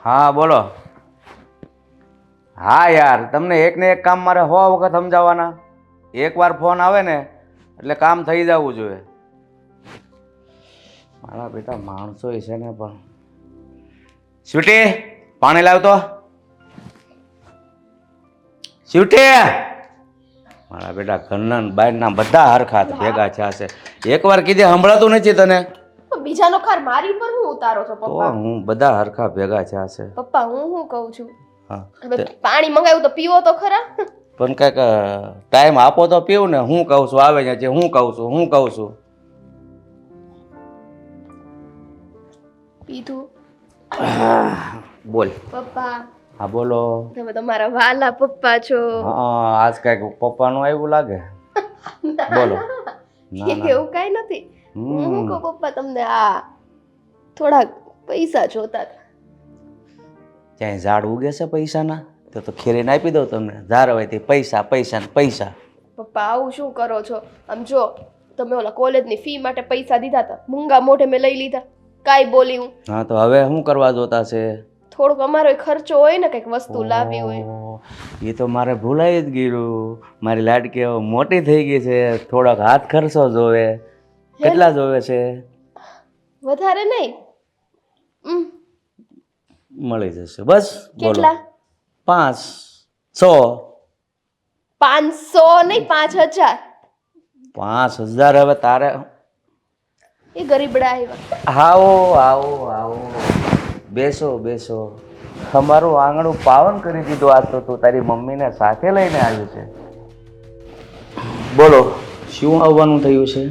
હા બોલો. હા યાર, તમને એક ને એક કામ મારે 100 વખત સમજાવવાના. એકવાર ફોન આવે ને એટલે કામ થઈ જવું જોઈએ. મારા બેટા માણસો છે ને પણ. સ્વીટી, પાણી લાવ તો. સ્વીટી, મારા બેટા ઘરના ને બહારના બધા હરખા ભેગા થયા છે. એકવાર કીધે સંભળાતું નથી તને? બીજાનો ખાર મારી પર હું ઉતારો છો તો પપ્પા? હું બધા હરખા ભેગા થયા છે. પપ્પા હું શું કહું છું, હા, હવે પાણી મંગાવ્યું તો પીવો તો ખરા. પણ કંઈક ટાઈમ આપો તો પીવું ને. હું કહું છું આવે છે, હું કહું છું. પીધું? બોલ. પપ્પા હા બોલો. તમે તમારા વાલા પપ્પા છો. હા, આજ કઈક પપ્પાનું આવ્યું લાગે. બોલો. ના ના, એવું કઈ નથી. હું શું કહું પપ્પા, તમને આ થોડાક પૈસા જોતા હતા. ક્યાંય ઝાડ ઉગે છે પૈસાના? તો ખેરીને આપી દઉં તમને. ધાર હોય તે પૈસા પૈસા ને પૈસા. પપ્પા આવું શું કરો છો? આમ જો, તમે ઓલા કોલેજની ફી માટે પૈસા દીધા હતા, મૂંગા મોઢે મેં લઈ લીધા. કાઈ બોલી હું? હા, તો હવે શું કરવા જોતા છે? થોડોક અમારો ખર્ચો હોય ને, કંઈક વસ્તુ લાવી હોય. એ તો મારે ભૂલાઈ જ ગયું. મારી લાડકી હવે મોટી થઈ ગઈ છે, થોડોક હાથ ખર્ચો જોવે. કેટલા જોવે છે? વધારે નહીં, મળી જશે બસ. કેટલા? 500. 500 નહીં, 5000. 5000 હવે તારે. એ ગરીબડા આવ્યા. આવો. બેસો. તમારું આંગણું પાવન કરી દીધું. આજ તો તું તારી મમ્મીને સાથે લઈને આવ્યું છે. બોલો, શું આવવાનું થયું છે?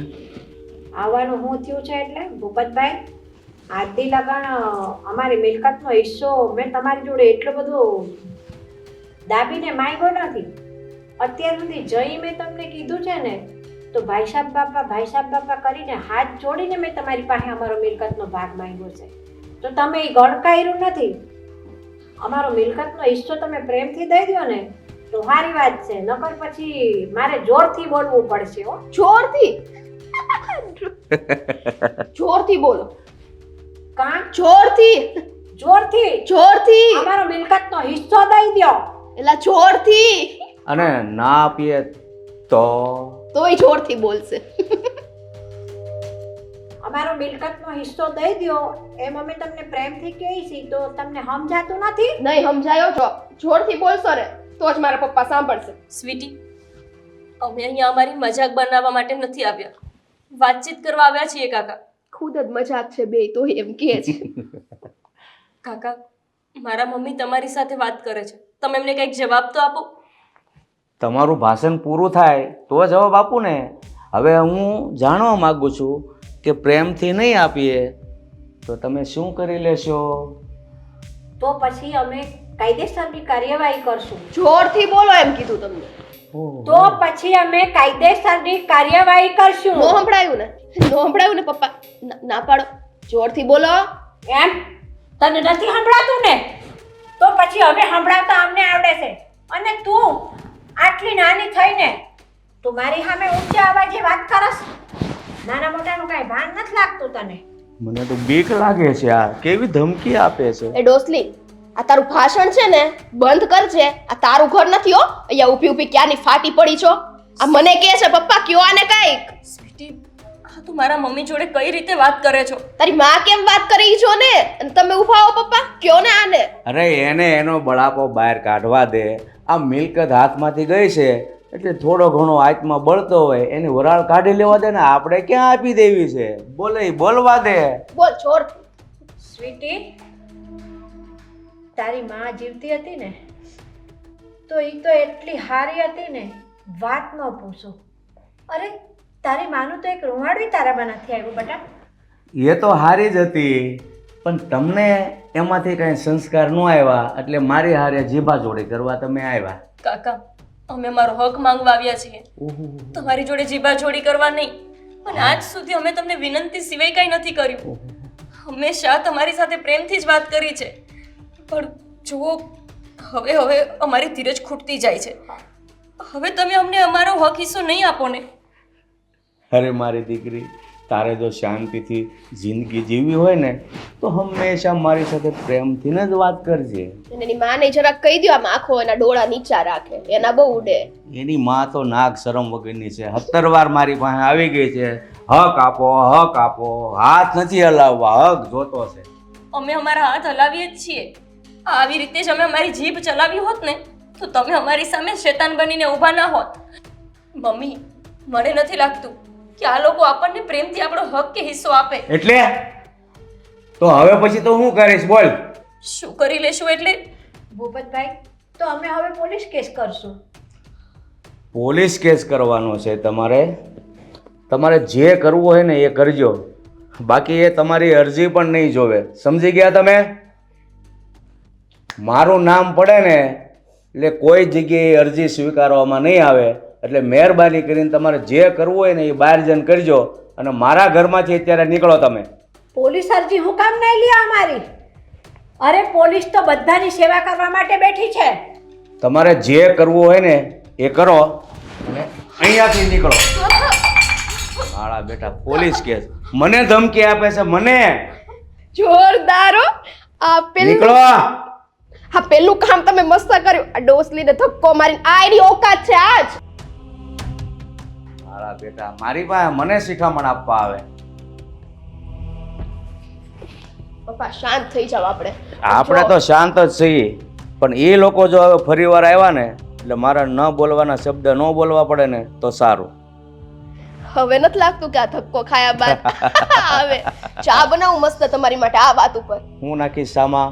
આવવાનું શું થયું છે એટલે ભૂપતભાઈ, આજથી લગન અમારી મિલકતનો હિસ્સો મેં તમારી જોડે એટલો બધો દાબીને માંગ્યો નથી. અત્યાર સુધી જઈ મેં તમને કીધું છે ને, તો ભાઈ સાહેબ બાપા કરીને હાથ જોડીને મેં તમારી પાસે અમારો મિલકતનો ભાગ માંગ્યો છે. તો તમે એ ગણકાર્યું નથી. અમારો મિલકતનો હિસ્સો તમે પ્રેમથી દઈ દો ને તો સારી વાત છે, નકર પછી મારે જોરથી બોલવું પડશે. હો, જોરથી બોલો. કાં જોરથી અમારો મિલકતનો હિસ્સો દઈ દો. એલા જોરથી. અને ના આપીએ તોય જોરથી બોલશે. અમારો મિલકતનો હિસ્સો દઈ દો એમ અમે તમને પ્રેમથી કહીએ છીએ, તો તમને સમજાતું નથી? નહીં સમજાયો છો. જોરથી બોલશો ને તો જ મારા પપ્પા સાંભળશે. સ્વીટી, અમે અહીંયા અમારી મજાક બનાવવા માટે નથી આવ્યા, વાતચીત કરવા આવ્યા છીએ કાકા. ખુદ જ મજાક છે બે, તો એમ કહે છે. કાકા, મારા મમ્મી તમારી સાથે વાત કરે છે, તમે એમને કંઈક જવાબ તો આપો. તમારું ભાષણ પૂરું થાય તો જવાબ આપું ને. હવે હું જાણવા માંગુ છું કે પ્રેમથી નહીં આપીએ તો તમે શું કરી લેશો? તો પછી અમે કાયદેસરની કાર્યવાહી કરશું. જોરથી બોલો એમ કીધું તમને. તો પછી અમે કાયદેસરની કાર્યવાહી કરશું. નો સંભળાયું ને પપ્પા? ના પાડો, જોરથી બોલો. એમ તને નથી સંભળાતું ને? તો પછી હવે સંભળાવતા અમને આવડે છે. અને તું આટલી નાની થઈને તું મારી સામે ઊંચા અવાજે વાત કરસ? નાના મોટાનું કાંઈ ભાન નથી લાગતું તને? મને તો બીક લાગે છે. આ કેવી ધમકી આપે છે. એ ડોસલી, આ તારું ભાષણ છે ને બંધ કરજે. આ તારું ઘર નથી હો. અહીંયા ઊભી ક્યાંની ફાટી પડી છો. આ મને કહે છે પપ્પા કયો આને કાંઈક. સ્વીટી, આ તું મારા મમ્મી જોડે કઈ રીતે વાત કરે છો? તારી માં કેમ વાત કરી છો ને, અને તમે ઊભા હો પપ્પા, કયો ને આને. અરે એને એનો બળાપો બહાર કાઢવા દે. આ મિલકત હાથમાંથી ગઈ છે એટલે થોડો ઘણો હાથમાં બળતો હોય એની વરાળ કાઢી લેવા દે ને. આપણે ક્યાં આપી દેવી છે? બોલવા દે. બોલ છોડ. સ્વીટી, તારી માં જીવતી હતી ને તો એ તો એટલી હારી હતી ને, વાત ન પૂછો. અરે તારી માનું તો એક રૂવાડું તારામાં નથી આવ્યું બેટા. એ તો હારી જ હતી, પણ તમને એમાંથી કઈ સંસ્કાર ન આવ્યા એટલે મારી હારે જીભા જોડી કરવા તમે આવ્યા. કાકા, અમે મારો હક માંગવા આવ્યા છીએ, તમારી જોડે જીબાજોડી કરવા નહીં. અને આજ સુધી અમે તમને વિનંતી સિવાય કંઈ નથી કર્યું. હંમેશા તમારી સાથે પ્રેમથી જ વાત કરી છે, પણ જુઓ હવે અમારી ધીરજ ખૂટતી જાય છે. હવે તમે અમને અમારો હક હિસ્સો નહીં આપો ને. અરે મારી દીકરી, તારે જો શાંતિથી જિંદગી જીવવી હોય ને તો હંમેશા મારી સાથે પ્રેમથી જ વાત કરજે. અને એની માને જરાક કહી દો, આમ આંખો એના ડોળા નીચા રાખે, એના બહુ ઉડે. એની માં તો નાક શરમ વગરની છે. 17 વાર મારી પાસે આવી ગઈ છે, હક આપો હક આપો, હાથ નથી હલાવવા, હક જોતો છે. અમે અમારા હાથ હલાવીએ જ છીએ. આવી રીતે જ અમે અમારી જીભ ચલાવી હોત ને તો તમે અમારી સામે શેતાન બનીને ઊભા ના હોત. મમ્મી, મને નથી લાગતું કે આ લોકો આપણને પ્રેમથી આપણો હક કે હિસ્સો આપે. એટલે તો હવે પછી તો હું કરીશ બોલ? શું કરી લેશું એટલે? ભૂપતભાઈ, તો અમે હવે પોલીસ કેસ કરશું. પોલીસ કેસ કરવાનો છે તમારે? તમારે જે કરવું હોય ને એ કરજો, બાકી એ તમારી અરજી પણ નહીં જોવે. સમજી ગયા તમે? મારું નામ પડે ને એટલે કોઈ જગ્યાએ અરજી સ્વીકારવામાં નહીં આવે. એટલે મહેરબાની કરીને તમારે જે કરવું હોય ને એ બહાર જઈને કરજો અને મારા ઘરમાંથી અત્યારે નીકળો તમે. પોલીસ અરજી હું કામ નહીં લ્યો અમારી? અરે પોલીસ તો બધાની સેવા કરવા માટે બેઠી છે. તમારે જે કરવું હોય ને એ કરો અને અહીંયાથી નીકળો. મારા બેટા પોલીસ કેસ મને ધમકી આપે છે મને. જોરદાર હો. આ નીકળો. હા, પેલું કામ તમે મસ્ત કર્યું. આ ડોસલીને ધક્કો મારીને આ એની ઓકાત છે આજ. મારા બેટા મારી પાસે મને શિખામણ આપવા આવે. પપ્પા શાંત થઈ જાવ. આપણે તો શાંત જ છીએ, પણ એ લોકો જો હવે ફરી વાર આવ્યા ને એટલે મારા ન બોલવાના શબ્દ ન બોલવા પડે ને તો સારું. હવે નથી લાગતું કે આ ધક્કો ખાયા બાદ આવે. ચા બનાવું મસ્ત તમારી માટે આ વાત ઉપર. હું નાખીશ સામા?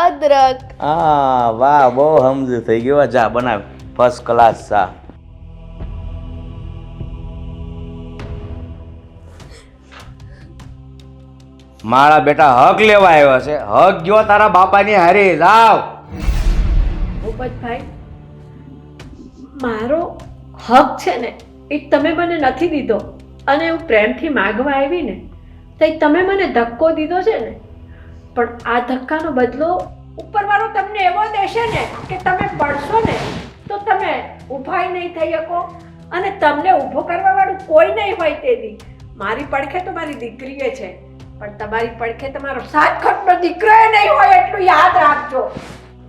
અદરક. હા વાહ, બહુ સમજુ થઈ ગયો. જા બનાવ ફર્સ્ટ ક્લાસ ચા. મારા બેટા હક લેવા આવ્યો છે. હક ગયો તારા બાપાની હારે. જાવ. ભૂપતભાઈ, મારો હક છે ને એ તમે મને નથી દીધો, અને હું પ્રેમથી માગવા આવી ને તો તમે મને ધક્કો દીધો છે ને, પણ આ ધક્કાનો બદલો ઉપરવાળો તમને એવો દેશે ને કે તમે પડશો ને તો તમે ઊભાઈ નહીં થઈ શકો, અને તમને ઊભો કરવા વાળું કોઈ નહીં હોય. તેથી મારી પડખે તો મારી દીકરીએ છે, પણ તમારી પડખે તમારો 7 ખટનો દીકરો નહીં હોય, એટલું યાદ રાખજો.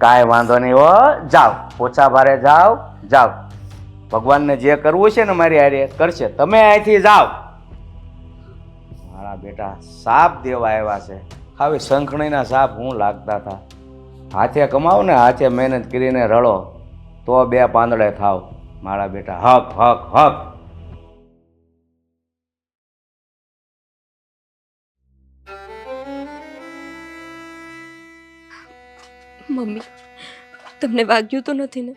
કાંઈ વાંધો નહીં હો. જાઓ, ઓછા ભારે જાઓ. જાઓ, ભગવાનને જે કરવું છે ને મારી હારે કરશે. તમે અહીંથી જાઓ. મારા બેટા સાપ દેવા આવ્યા છે. આવી શંખણીના સાપ હું લાગતા હતા. હાથે કમાવો ને, હાથે મહેનત કરીને રળો તો 2 પાંદડે થાવ. મારા બેટા હક હક હક. મમ્મી, તમને વાગ્યું તો નથી ને?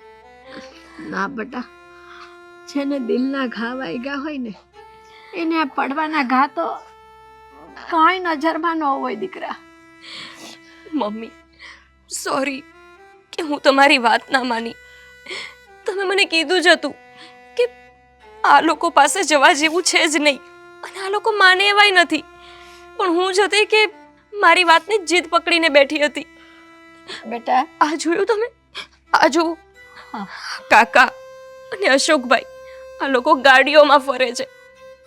ના બેટા, છે ને દિલના ઘા વાગ્યા હોય ને એને આ પડવાના ઘા તો કાંઈ નજરમાં ન હોય દીકરા. મમ્મી, સોરી કે હું તમારી વાત ના માની. તમે મને કીધું જ હતું કે આ લોકો પાસે જવા જેવું છે જ નહીં, અને આ લોકો માને એવાય નથી. પણ હું જ હતી કે મારી વાતની જીદ પકડીને બેઠી હતી. બેટા, આ જોયું તમે? આ જુઓ, કાકા અને અશોકભાઈ આ લોકો ગાડીઓમાં ફરે છે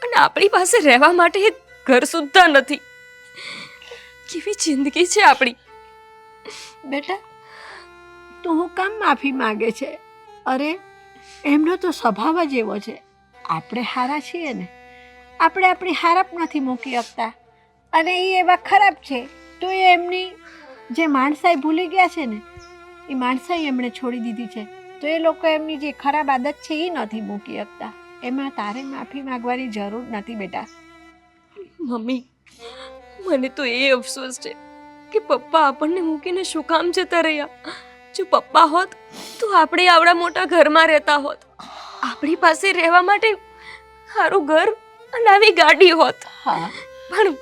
અને આપણી પાસે રહેવા માટે એક ઘર સુદ્ધા નથી. કેવી જિંદગી છે આપણી. બેટા, તું હું કામ માફી માંગે છે? અરે એમનો તો સ્વભાવ જ એવો છે. આપણે હારા છીએ ને, આપણે આપણી હારપ નથી મૂકી શકતા, અને એ એવા ખરાબ છે તો એ એમની જે માણસાઈ ભૂલી ગયા છે ને એ માણસાઈ એમણે છોડી દીધી છે, તો એ લોકો એમની જે ખરાબ આદત છે એ નથી મૂકી શકતા. એમાં તારે માફી માંગવાની જરૂર નથી બેટા. મમ્મી, મને તો એ અફસોસ છે કે પપ્પા આપણને મૂકીને શું કામ જતા રહ્યા. જો પપ્પા હોત તો આપણે આવડા મોટા ઘરમાં રહેતા હોત, આપણી પાસે રહેવા માટે સારું ઘર અને આવી ગાડી હોત. હા, પણ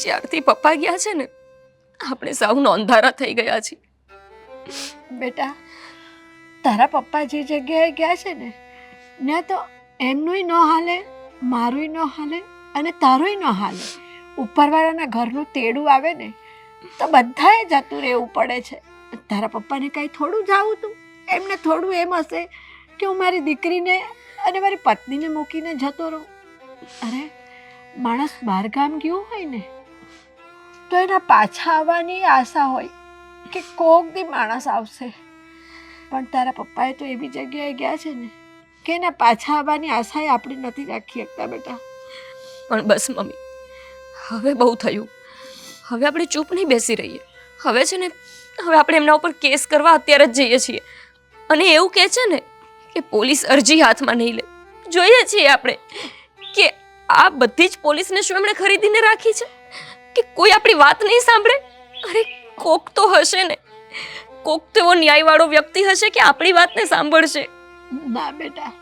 જ્યારથી પપ્પા ગયા છે ને આપણે સાવ નોંધારા થઈ ગયા છીએ. બેટા, તારા પપ્પા જે જગ્યાએ ગયા છે ને ત્યાં તો એમનુંય ન હાલે, મારુંય ન હાલે અને તારુંય ન હાલે. ઉપરવાળાના ઘરનું તેડું આવે ને તો બધાએ જતું રહેવું પડે છે. તારા પપ્પાને કાંઈ થોડું જાવું તું? એમને થોડું એમ હશે કે હું મારી દીકરીને અને મારી પત્નીને મૂકીને જતો રહું. અરે માણસ બહારગામ ગયો હોય ને તો એના પાછા આવવાની આશા હોય કે કોક દી માણસ આવશે, પણ તારા પપ્પાએ તો એવી જગ્યાએ ગયા છે ને કે એના પાછા આવવાની આશાએ આપણે નથી રાખી શકતા બેટા. પણ બસ મમ્મી, હવે બહુ થયું. હવે આપણે ચૂપ નહીં બેસી રહીએ. હવે છે ને, હવે આપણે એમના ઉપર કેસ કરવા અત્યારે જ જઈએ છીએ. અને એવું કહે છે ને કે પોલીસ અરજી હાથમાં નહીં લે. જોઈએ છીએ આપણે કે આ બધી જ પોલીસને શું એમણે ખરીદીને રાખી છે કે કોઈ આપણી વાત નહીં સાંભળે? અરે કોક તો હશે ને, કોક તો એવો ન્યાયવાળો વ્યક્તિ હશે કે આપણી વાતને સાંભળશે. ના બેટા,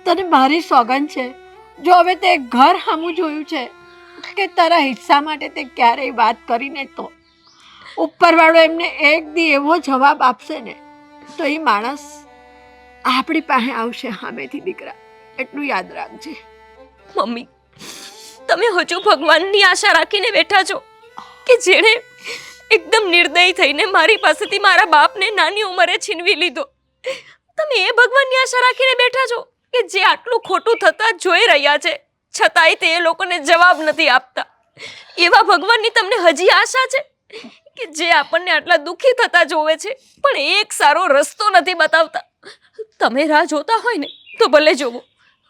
તને મારી સોગંદ છે, જો હવે તે ઘર સામું જોયું છે કે તારા હિસ્સા માટે તે ક્યારેય વાત કરીને તો ઉપરવાળો એમને એક દી એવો જવાબ આપશે ને તો એ માણસ આપણી પાસે આવશે સામેથી દીકરા, એટલું યાદ રાખજે. મમ્મી, તમે હજુ ભગવાનની આશા રાખીને બેઠા છો કે જેણે એકદમ નિર્દયી થઈને મારી પાસેથી મારા બાપને નાની ઉંમરે છીનવી લીધો? તમે એ ભગવાનની આશા રાખીને બેઠા છો કે જે આટલું ખોટું થતા જોઈ રહ્યા છે છતાંય તે એ લોકોને જવાબ નથી આપતા? એવા ભગવાનની તમને હજી આશા છે કે જે આપણને આટલા દુઃખી થતા જોવે છે પણ એક સારો રસ્તો નથી બતાવતા? તમે રાહ જોતા હોય ને તો ભલે જોવો,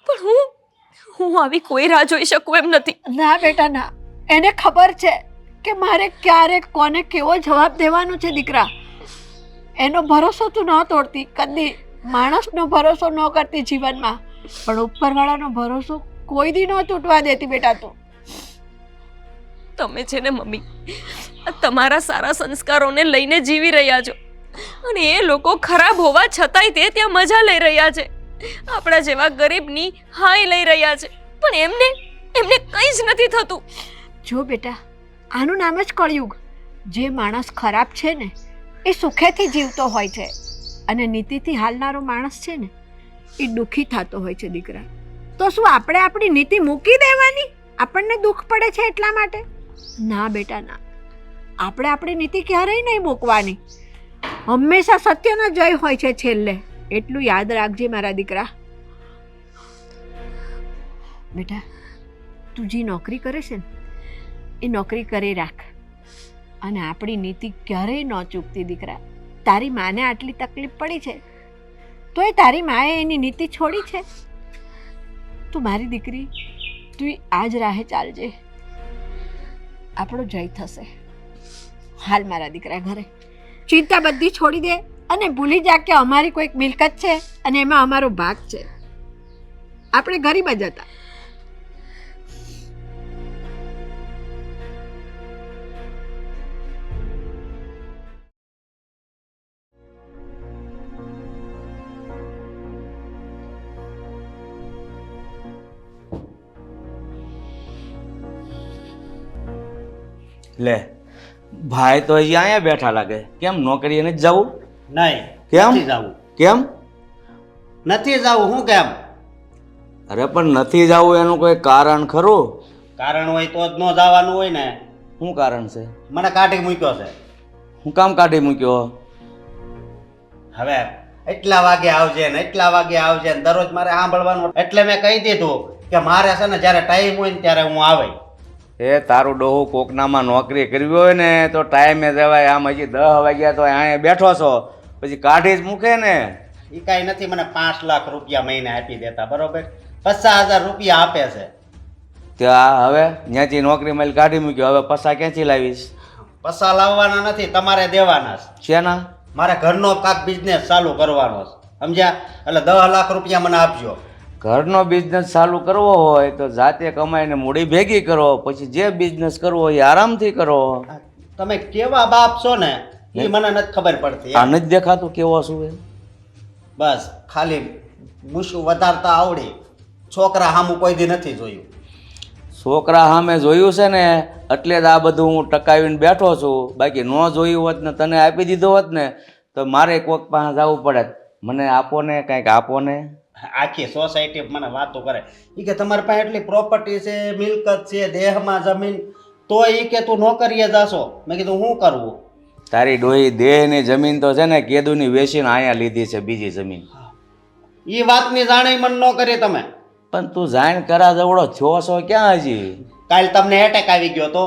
પણ હું આવી કોઈ રાહ જોઈ શકું એમ નથી. ના બેટા ના, એને ખબર છે કે મારે ક્યારે કોને કેવો જવાબ દેવાનો છે દીકરા. એનો ભરોસો તું ન તોડતી, કદી માણસનો ભરોસો ન કરતી જીવનમાં, પણ ઉપરવાળાનો ભરોસો કોઈ દી ન તૂટવા દેતી બેટા તું. તમે છે ને મમ્મી, તમારા સારા સંસ્કારોને લઈને જીવી રહ્યા છો અને એ લોકો ખરાબ હોવા છતાંય તે ત્યાં મજા લઈ રહ્યા છે. આપણા જેવા ગરીબની હાય લઈ રહ્યા છે, પણ એમને કંઈ જ નથી થતું. જો બેટા, આનું નામ જ કળયુગ. જે માણસ ખરાબ છે ને એ સુખેથી જીવતો હોય છે અને નીતિથી હાલનારો માણસ છે ને એ દુઃખી થતો હોય છે દીકરા. તો શું આપણે આપણી નીતિ મૂકી દેવાની આપણને દુઃખ પડે છે એટલા માટે? ના બેટા ના, આપણે આપણી નીતિ ક્યારેય નહીં મૂકવાની. હંમેશા સત્યનો જય હોય છે છેલ્લે, એટલું યાદ રાખજે મારા દીકરા. બેટા, તું જે નોકરી કરે છે ને એ નોકરી કરી રાખ અને આપણી નીતિ ક્યારેય ન ચૂકતી દીકરા. તારી માને આટલી તકલીફ પડી છે તો એ તારી માએ એની નીતિ છોડી છે? તું મારી દીકરી, તું આ જ રાહે ચાલજે, આપણો જય થશે. હાલ મારા દીકરા ઘરે, ચિંતા બધી છોડી દે અને ભૂલી જા કે અમારી કોઈક મિલકત છે અને એમાં અમારો ભાગ છે. આપણે ગરીબ જ હતા. લે, ભાઈ તો હજી અહીંયા બેઠા લાગે. કેમ નોકરીએ નથી જવું? નહીં. કેમ? નથી જવું. કેમ? નથી જવું. હું કેમ? અરે પણ નથી જવું એનું કોઈ કારણ ખરું? કારણ હોય તો જ ન જવાનું હોય ને. શું કારણ છે? મને કાઢી મૂક્યો છે. હું કામ કાઢી મૂક્યો? હવે એટલા વાગે આવજે ને એટલા વાગે આવજે ને દરરોજ મારે સાંભળવાનું, એટલે મેં કહી દીધું કે મારે છે ને જ્યારે ટાઈમ હોય ને ત્યારે હું આવે. એ તારું ડોહું કોકનામાં નોકરી કરવી હોય ને તો ટાઈમે જવાય. આમ હજી 10 વાગ્યા તો અહીંયા બેઠો છો, પછી કાઢી જ મૂકે ને. એ કાંઈ નથી, મને 5 લાખ રૂપિયા મહિને આપી દેતા, બરોબર? 50,000 રૂપિયા આપે છે. ત્યાં હવે ત્યાંથી નોકરી મળી કાઢી મૂક્યો, હવે પૈસા ક્યાંથી લાવીશ? પૈસા લાવવાના નથી, તમારે દેવાના છે. શેના? મારે ઘરનો કાક બિઝનેસ ચાલુ કરવાનો છે, સમજ્યા? એટલે 10 લાખ રૂપિયા મને આપજો. ઘરનો બિઝનેસ ચાલુ કરવો હોય તો જાતે કમાઈને મૂડી ભેગી કરો, પછી જે બિઝનેસ કરવો હોય એ આરામથી કરો. તમે કેવા બાપ છો ને એ મને નથી ખબર પડતી. આ નથી દેખાતું કેવો શું એમ? બસ ખાલી મૂછું વધારતા આવડી, છોકરા સામું કોઈ દી નથી જોયું. છોકરા સામે જોયું છે ને એટલે જ આ બધું હું ટકાવીને બેઠો છું. બાકી ન જોયું હોત ને તને આપી દીધો હોત ને તો મારે કોઈક પાસે જવું પડે, મને આપો ને, કંઈક આપો ને. આખી સોસાયટી મને વાતો કરે એ કે તમારી પાસે એટલી પ્રોપર્ટી છે, મિલકત છે, દેહમાં જમીન, તો એ કે તું નોકરીએ જાશો. મેં કીધું શું કરવું? તારી ડોહી દેહની જમીન તો છે ને કેદુની વેચીને અહીંયા લીધી છે બીજી જમીન. એ વાતની જાણે મન ન કરી તમે. પણ તું જાણ કરા જવડો થયો છો ક્યાં હજી? કાલ તમને એટેક આવી ગયો તો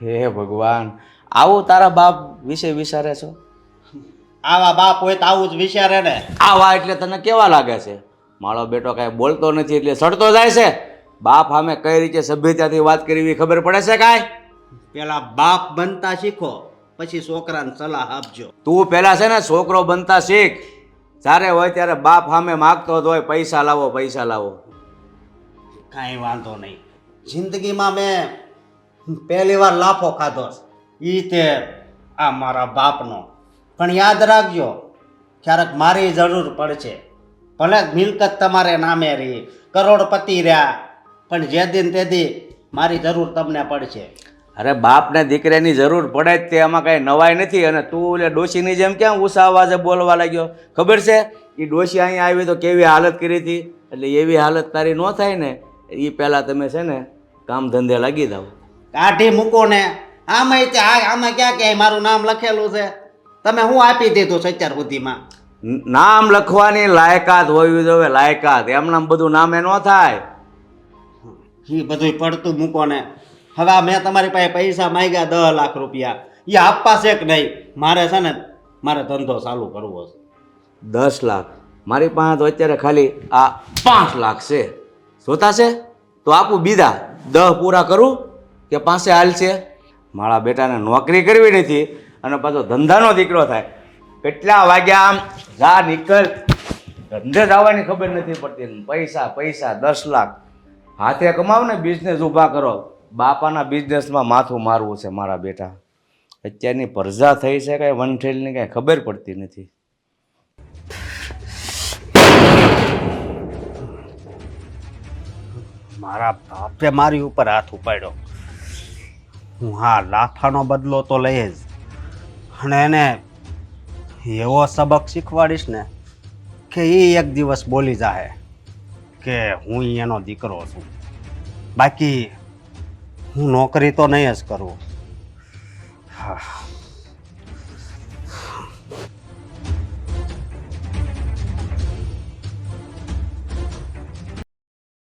હે ભગવાન, આવું તારા બાપ વિશે વિચારે છો? આવા બાપ હોય તો આવું જ વિચારે ને. આવા એટલે તને કેવા લાગે છે? મારો બેટો કાંઈ બોલતો નથી એટલે સડતો જાય છે. બાપ સામે કઈ રીતે સભ્યતાથી વાત કરવી ખબર પડે છે કાંઈ? પેલા બાપ બનતા શીખો, પછી છોકરાને સલાહ આપજો. તું પહેલા છે ને છોકરો બનતા શીખ. જ્યારે હોય ત્યારે બાપ સામે માગતો જ હોય પૈસા લાવો પૈસા લાવો. કાંઈ વાંધો નહીં. જિંદગીમાં મેં પહેલી વાર લાફો ખાધો છે. ઈ તે આ મારા બાપનો. પણ યાદ રાખજો, ક્યારેક મારી જરૂર પડશે. ભલે મિલકત તમારે નામે રહી, કરોડપતિ રહ્યા, પણ જે દિન તે દી મારી જરૂર તમને પડશે. અરે બાપને દીકરાની જરૂર પડે જ, તે એમાં કાંઈ નવાઈ નથી. અને તું એટલે ડોશીની જેમ ક્યાં ઊંચા અવાજે બોલવા લાગ્યો? ખબર છે એ ડોશી અહીંયા આવી તો કેવી હાલત કરી હતી? એટલે એવી હાલત તારી ન થાય ને એ પહેલાં તમે છે ને કામ ધંધે લાગી જાઓ. કાઢી મૂકો ને. આમાં ક્યાં ક્યાંય મારું નામ લખેલું છે? તમે હું આપી દીધું છે અત્યાર સુધીમાં? નામ લખવાની લાયકાત હોવી જોઈએ, લાયકાત. એમનામ બધું નામે ન થાય. એ બધું પડતું મૂકો ને. હવે આ મેં તમારી પાસે પૈસા માંગ્યા 10 લાખ રૂપિયા, એ આપવા છે કે નહીં? મારે છે ને મારે ધંધો ચાલુ કરવો છે. 10 લાખ મારી પાસે તો અત્યારે ખાલી આ 5 લાખ છે. જોતા છે તો આપું બીજા 10 પૂરા કરું કે પાસે હાલ છે? મારા બેટાને નોકરી કરવી નથી અને પાછો ધંધાનો દીકરો થાય. કેટલા વાગ્યા આમ જા નીકળ, ધંધે જવાની ખબર નથી પડતી. પૈસા પૈસા 10 લાખ હાથે કમાવ ને, બિઝનેસ ઊભા કરો. બાપાના બિઝનેસમાં માથું મારવું છે મારા બેટા. અત્યારની પરજા થઈ છે કાંઈ વનઠેલની કાંઈ ખબર પડતી નથી. મારા બાપે મારી ઉપર હાથ ઉપાડ્યો. હું હા લાફાનો બદલો તો લઈએ જ, અને એને એવો સબક શીખવાડીશ ને કે એ એક દિવસ બોલી જાહે કે હું એનો દીકરો છું. બાકી હું નોકરી તો નહીં જ કરું. હા.